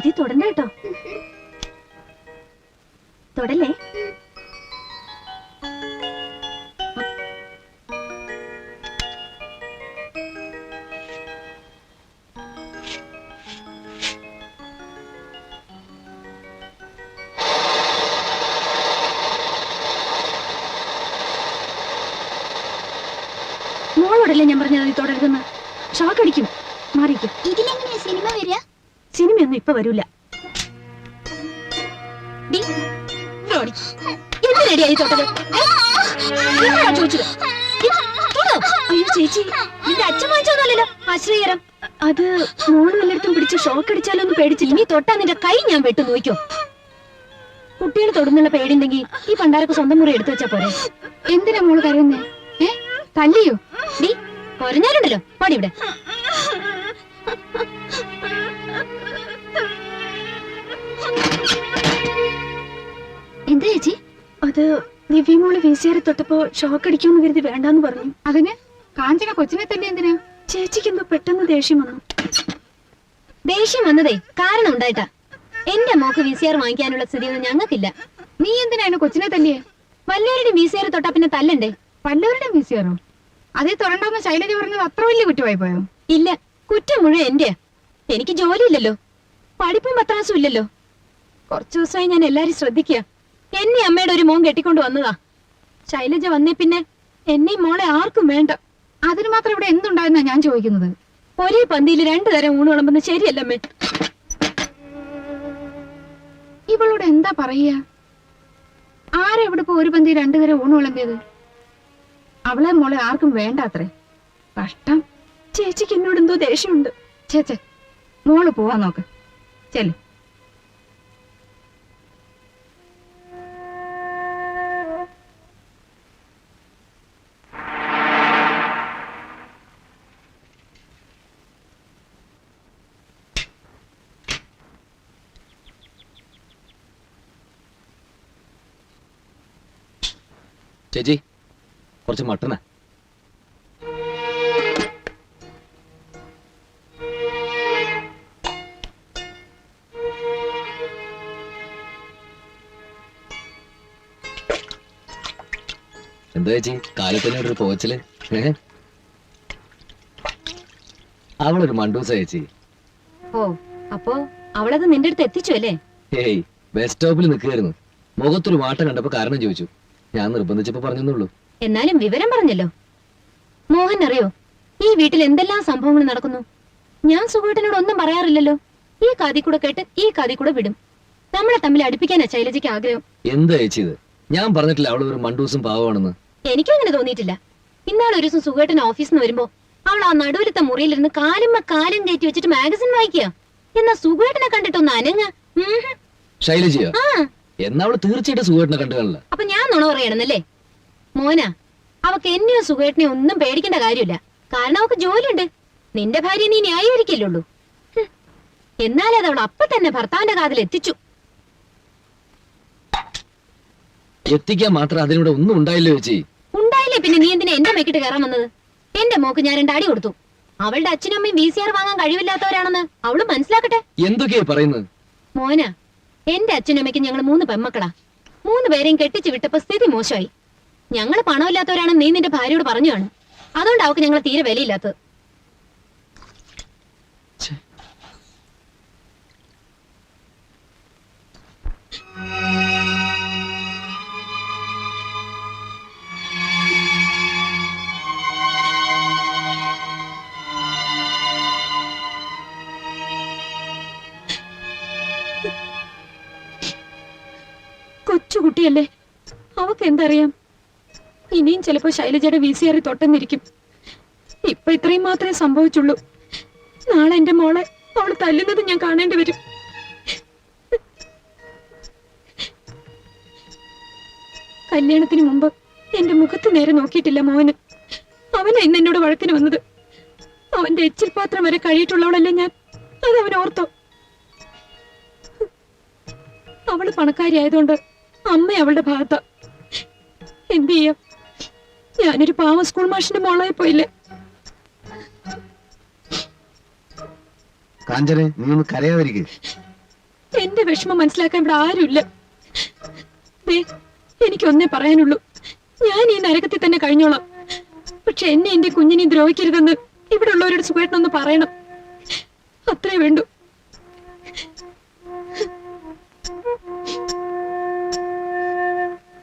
അതി തൊടണ്ട കേട്ടോ. തൊടല്ലേ. മോളോടല്ലേ ഞാൻ പറഞ്ഞത് അതി തൊടരുതെന്ന്. ഷോക്ക് അടിക്കും. മാറിക്കും. ഇതിലെങ്ങനെയാ സിനിമ വരിക? സിനിമയൊന്നും ഇപ്പൊ വരൂല. അയ്യോ ചേച്ചി, നിന്റെ അച്ഛൻ വാങ്ങിച്ചോന്നല്ലോ ആശ്രയകരം. അത് മോള് വല്ലയിടത്തും പിടിച്ച് ഷോക്ക് അടിച്ചാലൊന്ന് പേടിച്ച്. ഇനി തൊട്ടാ നിന്റെ കൈ ഞാൻ വെട്ടു നോക്കിയോ. കുട്ടികൾ തൊടുന്നുള്ള പേടിണ്ടെങ്കിൽ ഈ പണ്ടാരൊക്കെ സ്വന്തം മുറി എടുത്തു വെച്ചാ പോരെ. എന്തിനാ മോള് കരയുന്നേ? തല്ലിയോ? ഡീ കൊരഞ്ഞാലുണ്ടല്ലോ പാടി ഇവിടെ. എന്താ ചേച്ചി? അത് ദിവ്യമോള് വീശിയേറി തൊട്ടപ്പോ ഷോക്ക് അടിക്കുമെന്ന് കരുതി വേണ്ടാന്ന് പറഞ്ഞു. അതിന് കാഞ്ചന കൊച്ചിനെ തന്നെ എന്തിനാ? ചേച്ചിക്ക് എന്തോ പെട്ടെന്ന് ദേഷ്യം വന്നു. ദേഷ്യം വന്നതേ കാരണം ഉണ്ടായിട്ടാ. എന്റെ മോക്ക് വീസിയാർ വാങ്ങിക്കാനുള്ള സ്ഥിതിയൊന്നും ഞങ്ങൾക്കില്ല. നീ എന്തിനാണ് കൊച്ചിനെ തല്ലിയേ? വല്ലവരുടെ വീസിയാർ തൊട്ടാ പിന്നെ തല്ലണ്ടേ? വല്ലവരുടെ വീസിയാറോ? അതേ തൊടണ്ടെന്ന് ശൈലജ പറഞ്ഞത് അത്ര വലിയ കുറ്റമായി പോയോ? ഇല്ല, കുറ്റം മുഴുവൻ എന്റെയാ. എനിക്ക് ജോലിയില്ലല്ലോ, പഠിപ്പും പത്രാസും ഇല്ലല്ലോ. കുറച്ചു ദിവസമായി ഞാൻ എല്ലാരും ശ്രദ്ധിക്കുക. എന്നെ അമ്മയുടെ ഒരു മോൻ കെട്ടിക്കൊണ്ട് വന്നതാ. ശൈലജ വന്നേ പിന്നെ എന്നെയും മോളെ ആർക്കും വേണ്ട. അതിന് മാത്രം ഇവിടെ എന്തുണ്ടായെന്നാ ഞാൻ ചോദിക്കുന്നത്. ഒരേ പന്തിയിൽ 2 തരം ഊണ് വിളമ്പുന്നത് ശരിയല്ലമ്മേ. ഇവളോട് എന്താ പറയാ? ആരെവിടെ ഇപ്പൊ ഒരു പന്തി 2 തരം ഊണ് വിളമ്പിയത്? അവളെ മോളെ ആർക്കും വേണ്ട അത്രേ. കഷ്ടം. ചേച്ചിക്ക് എന്നോട് എന്തോ ദേഷ്യമുണ്ട്. ചേച്ചേ, മോള് പോവാൻ നോക്ക്. ചെല്ല്. ചേച്ചി, കുറച്ച് മട്ടനാ. എന്താ ചേച്ചി കാലത്തിനോടൊരു പോച്ചല്? അവളൊരു മണ്ടൂസ ചേച്ചി. ഓ, അപ്പോ അവളത് നിന്റെ അടുത്ത് എത്തിച്ചു അല്ലേ? ഏയ്, ബസ് സ്റ്റോപ്പിൽ നിൽക്കുകയായിരുന്നു. മുഖത്തൊരു വാട്ടം കണ്ടപ്പോ കാരണം ചോദിച്ചു. ഞാൻ നിർബന്ധിച്ചപ്പോ പറഞ്ഞെന്നുള്ളൂ. എന്നാലും വിവരം പറഞ്ഞല്ലോ. മോഹൻ അറിയോ ഈ വീട്ടിൽ എന്തെല്ലാം സംഭവങ്ങൾ നടക്കുന്നു? ഞാൻ സുഖേട്ടനോട് ഒന്നും പറയാറില്ലല്ലോ. ഈ കാതി കൂടെ കേട്ട് ഈ കാതി കൂടെ വിടും. നമ്മളെ തമ്മിൽ അടുപ്പിക്കാനാ ശൈലജയ്ക്ക് ആഗ്രഹം. എന്താ ചേച്ചി ഇത്? ഞാൻ പറഞ്ഞിട്ടില്ല അവൾ ഒരു മണ്ടൂസും പാവമാണെന്ന്. എനിക്കും അങ്ങനെ തോന്നിയിട്ടില്ല. ഇന്നാളെ ഒരു ദിവസം സുഖേട്ടൻ ഓഫീസിൽ നിന്ന് വരുമ്പോ അവൾ ആ നടുവിലത്തെ മുറിയിലിരുന്ന് കാലുമ്മ കാലും കയറ്റി വെച്ചിട്ട് മാഗസിൻ വായിക്കുക. എന്നാ സുഖേട്ടനെ കണ്ടിട്ടൊന്ന് അനങ്ങ. ശൈലജയോ? എന്നാ അവള് തീർച്ചയായിട്ടും സുഖേട്ടനെ കണ്ടു കാണില്ല. അപ്പൊ ഞാൻ നുണ പറയണമെന്നല്ലേ? മോനാ, അവക്ക് എന്നെയോ സുഖേട്ടനെയോ ഒന്നും പേടിക്കേണ്ട കാര്യമില്ല. കാരണം അവക്ക് ജോലിയുണ്ട്. നിന്റെ ഭാര്യ നീ ന്യായീകരിക്കല്ലുള്ളൂ. എന്നാലേ അത് അവൾ അപ്പൊ തന്നെ ഭർത്താവിന്റെ കാതിൽ എത്തിച്ചു. എത്തിക്കാൻ മാത്രം അതിലൂടെ ഒന്നും ഉണ്ടായില്ലോ ചേച്ചി. ഉണ്ടായില്ലേ പിന്നെ നീ എന്തിനാ എന്റെ മേക്കിട്ട് കയറാൻ വന്നത്? എന്റെ മോക്ക് ഞാൻ 2 അടി കൊടുത്തു. അവളുടെ അച്ഛനും അമ്മയും VCR വാങ്ങാൻ കഴിവില്ലാത്തവരാണെന്ന് അവള് മനസ്സിലാക്കട്ടെ. എന്തൊക്കെയാ പറയുന്നത്? മോനാ, എന്റെ അച്ഛനും അമ്മയ്ക്കും ഞങ്ങൾ 3 പെമ്മക്കളാ. 3 പേരെയും കെട്ടിച്ചു വിട്ടപ്പോ സ്ഥിതി മോശമായി. ഞങ്ങള് പണമില്ലാത്തവരാണെന്ന് നീ നിന്റെ ഭാര്യയോട് പറഞ്ഞു കാണും. അതുകൊണ്ട് അവക്ക് ഞങ്ങളെ തീരെ വിലയില്ലാത്തത്. കൊച്ചുകുട്ടിയല്ലേ, അവക്ക് എന്തറിയാം? ഇനിയും ചിലപ്പോ ശൈലജയുടെ VCR തൊട്ടെന്നിരിക്കും. ഇപ്പൊ ഇത്രയും മാത്രമേ സംഭവിച്ചുള്ളൂ. നാളെ എന്റെ മോളെ അവള് തല്ലുന്നത് ഞാൻ കാണേണ്ടി വരും. കല്യാണത്തിന് മുമ്പ് എന്റെ മുഖത്ത് നേരെ നോക്കിയിട്ടില്ല മോന്. അവനാ ഇന്ന് എന്നോട് വഴക്കിന് വന്നത്. അവന്റെ എച്ചിൽ പാത്രം വരെ കഴിയിട്ടുള്ളവളല്ലേ ഞാൻ. അത് അവൻ ഓർത്തോ? അവള് പണക്കാരി ആയതുകൊണ്ട് അമ്മ അവളുടെ ഭാഗത്താ. എന്ത് ചെയ്യാം? ഞാനൊരു പാവ സ്കൂൾ മാഷിന്റെ മോളായി പോയില്ലേ. കാഞ്ചനെ, നീ ഒന്ന് കരയാതിരിക്കേ. എന്റെ വിഷമം മനസ്സിലാക്കാൻ ഇവിടെ ആരുമില്ല. ദേ, എനിക്കൊന്നേ പറയാനുള്ളൂ, ഞാൻ ഈ നരകത്തിൽ തന്നെ കഴിഞ്ഞോളാം. പക്ഷെ എന്നെ എന്റെ കുഞ്ഞിനെ ദ്രോഹിക്കരുതെന്ന് ഇവിടെ ഉള്ളവരോട് സുഖമായിട്ടൊന്ന് പറയണം. അത്രേ വേണ്ടു.